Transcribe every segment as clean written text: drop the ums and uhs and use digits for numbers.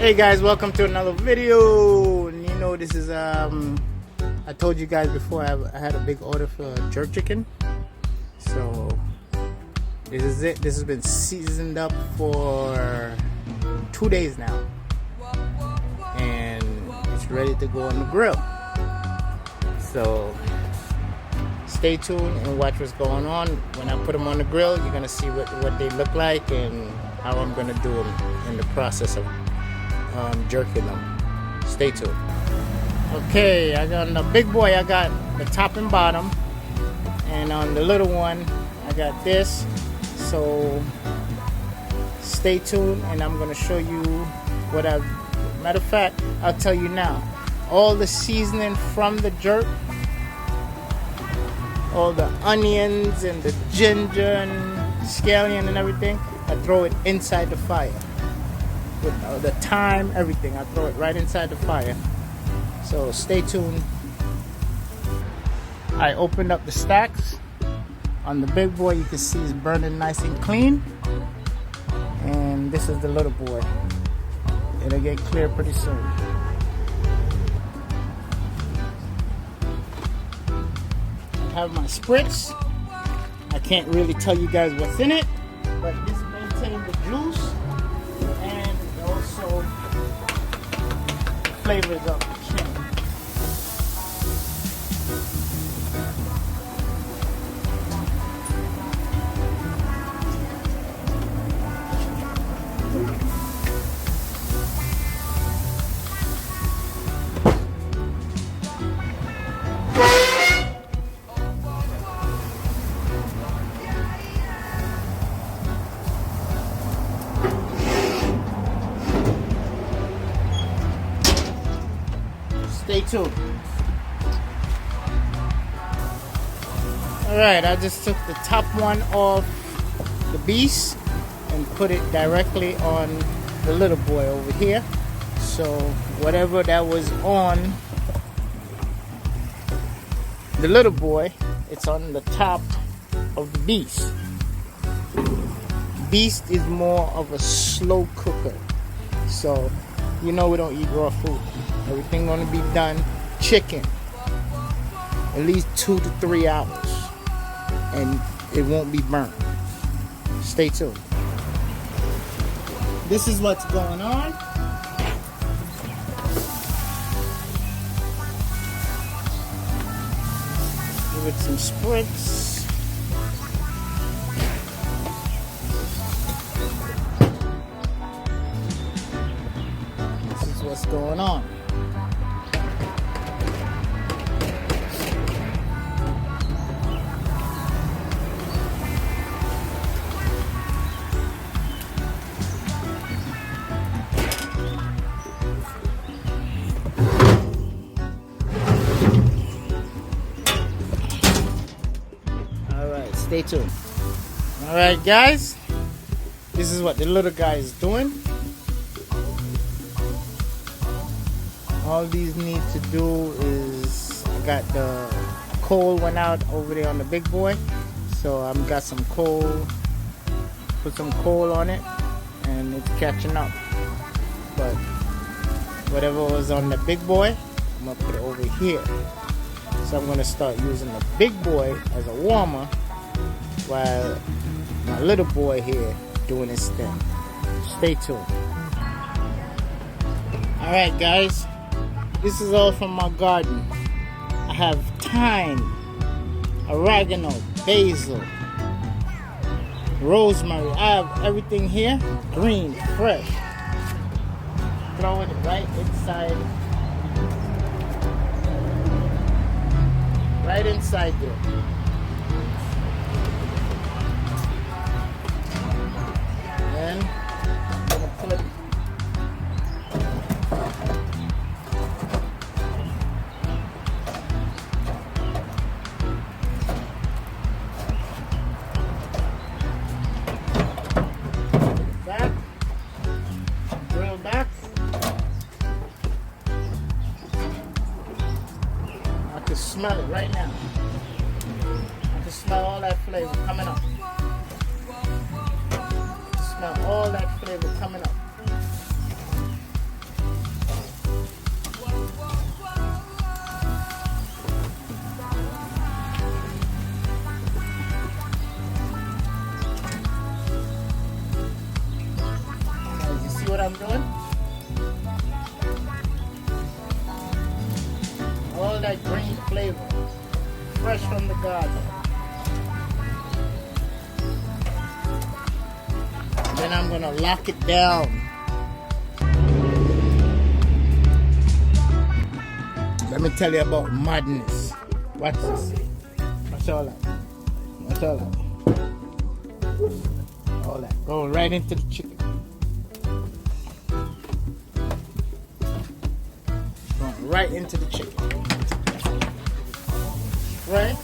Hey guys, welcome to another video. And you know, this is I told you guys before I had a big order for jerk chicken. So this is it. This has been seasoned up for 2 days now, and it's ready to go on the grill. So stay tuned and watch what's going on. When I put them on the grill, you're gonna see what they look like and how I'm gonna do them in the process of jerking them. Stay tuned. Okay, I got on the big boy, I got the top and bottom, and on the little one I got this. So stay tuned and I'm gonna show you what I've, matter of fact, I'll tell you now, all the seasoning from the jerk, all the onions and the ginger and scallion and everything, I throw it inside the fire. With the thyme, everything, I throw it right inside the fire. So stay tuned. I opened up the stacks. On the big boy, you can see it's burning nice and clean. And this is the little boy. It'll get clear pretty soon. I have my spritz. I can't really tell you guys what's in it, but this maintains the juice and also flavors of the chicken. Stay tuned. Alright, I just took the top one off the beast and put it directly on the little boy over here. So whatever that was on the little boy, it's on the top of the beast. Beast is more of a slow cooker. So you know we don't eat raw food. Everything gonna be done chicken at least 2 to 3 hours, and it won't be burnt. Stay tuned. This is what's going on. Give it some spritz. This is what's going on. Stay tuned. Alright guys, this is what the little guy is doing. All these need to do is, I got the coal went out over there on the big boy, so I've got some coal, put some coal on it, and it's catching up. But whatever was on the big boy, I'm gonna put it over here. So I'm gonna start using the big boy as a warmer, while my little boy here doing his thing. Stay tuned. Alright guys, this is all from my garden. I have thyme, oregano, basil, rosemary. I have everything here, green, fresh. Throwing it right inside. Right inside there. I'm gonna put back, grill back. I can smell it right now. I can smell all that flavor coming up. Smell all that flavor coming up. what I'm doing? All that green flavor, fresh from the garden. Then I'm gonna lock it down. Let me tell you about madness. Watch this. Watch all that. Watch all that. All that. Going right into the chicken. Going right into the chicken. Right?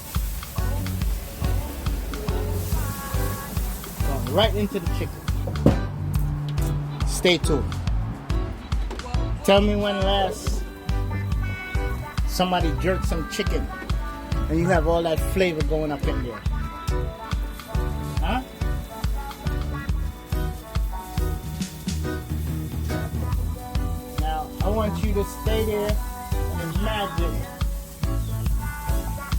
Going right into the chicken. Stay tuned. Tell me when last somebody jerked some chicken and you have all that flavor going up in there. Huh? Now, I want you to stay there and imagine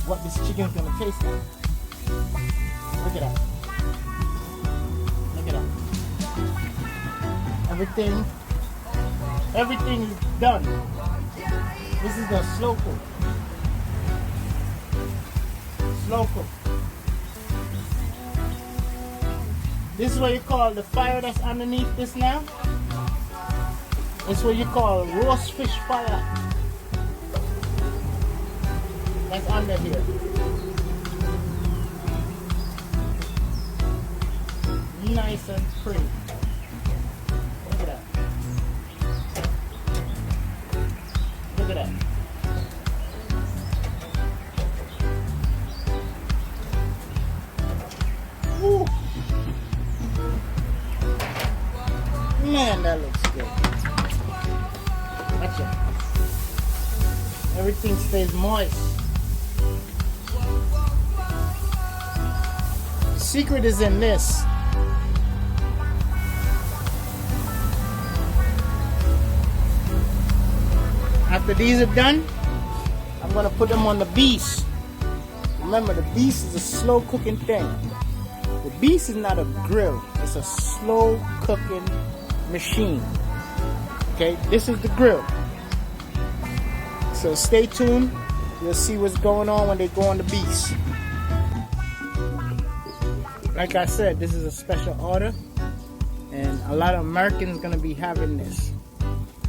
what this chicken's gonna taste like. Look at that. Look at that. Everything is done. This is the slow cook. Slow cook. This is what you call the fire that's underneath this now. It's what you call roast fish fire. That's under here. Nice and pretty. Look at that. Look at that. Woo. Man, that looks good. Watch it. Everything stays moist. The secret is in this. After these are done, I'm gonna put them on the beast. Remember, the beast is a slow cooking thing. The beast is not a grill, it's a slow cooking machine. Okay, this is the grill. So stay tuned, you'll see what's going on when they go on the beast. Like I said, this is a special order, and a lot of Americans gonna be having this.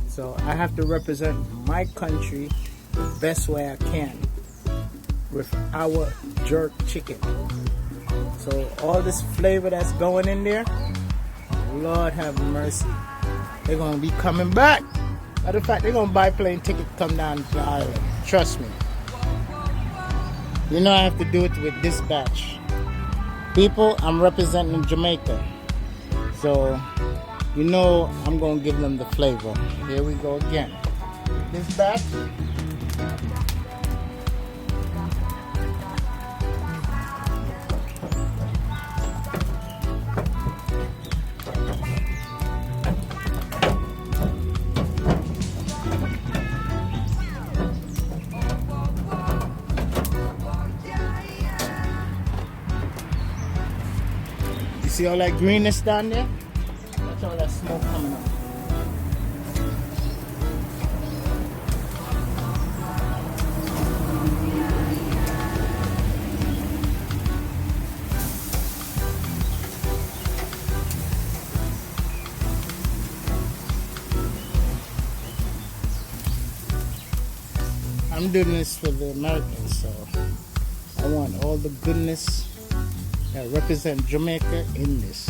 So I have to represent my country the best way I can with our jerk chicken. So all this flavor that's going in there, Lord have mercy. They're going to be coming back. Matter of fact, they're going to buy plane ticket to come down to the island. Trust me. You know I have to do it with dispatch. People, I'm representing Jamaica. So you know I'm going to give them the flavor. Here we go again. This back. You see all that greenness down there? That's all that smoke coming up. I'm doing this for the Americans, so I want all the goodness that represent Jamaica in this.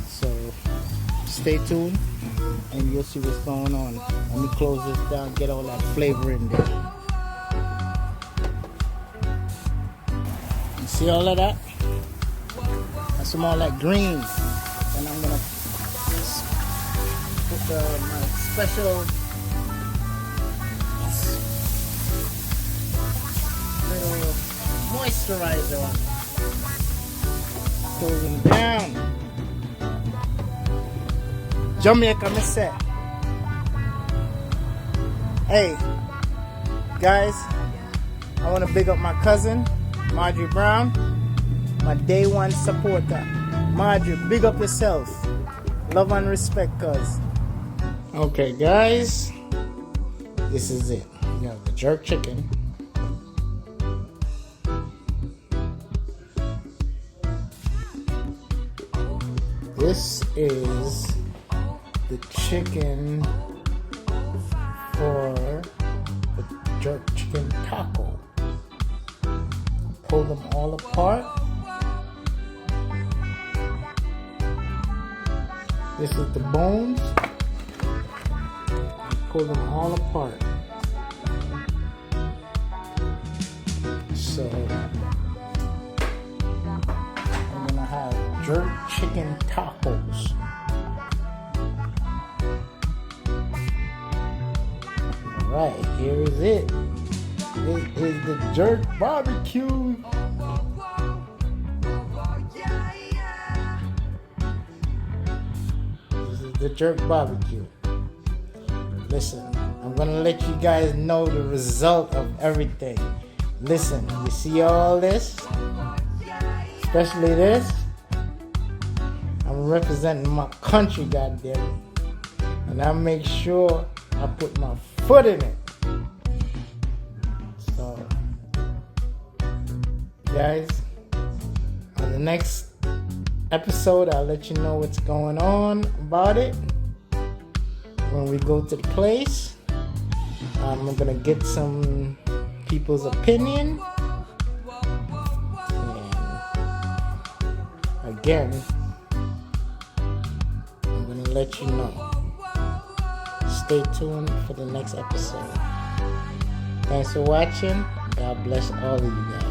So stay tuned and you'll see what's going on. Let me close this down, get all that flavor in there. You see all of that? That's some all that green. And I'm gonna put my special little moisturizer on it. Closing down. Jamaica, me say. Hey, guys, I want to big up my cousin, Marjorie Brown, my day one supporter. Marjorie, big up yourself. Love and respect, cuz. Okay, guys. This is it. You have the jerk chicken. This is the chicken for the jerk chicken taco. Pull them all apart. This is the bones. Pull them all apart. So I'm gonna have jerk chicken tacos. Alright, here is it. This is the jerk barbecue. This is the jerk barbecue. Listen, I'm gonna let you guys know the result of everything. Listen, you see all this? Especially this? I'm representing my country, goddammit. And I make sure I put my foot in it. So, guys, on the next episode, I'll let you know what's going on about it. When we go to the place, I'm gonna get some people's opinion. And again, I'm gonna let you know. Stay tuned for the next episode. Thanks for watching. God bless all of you guys.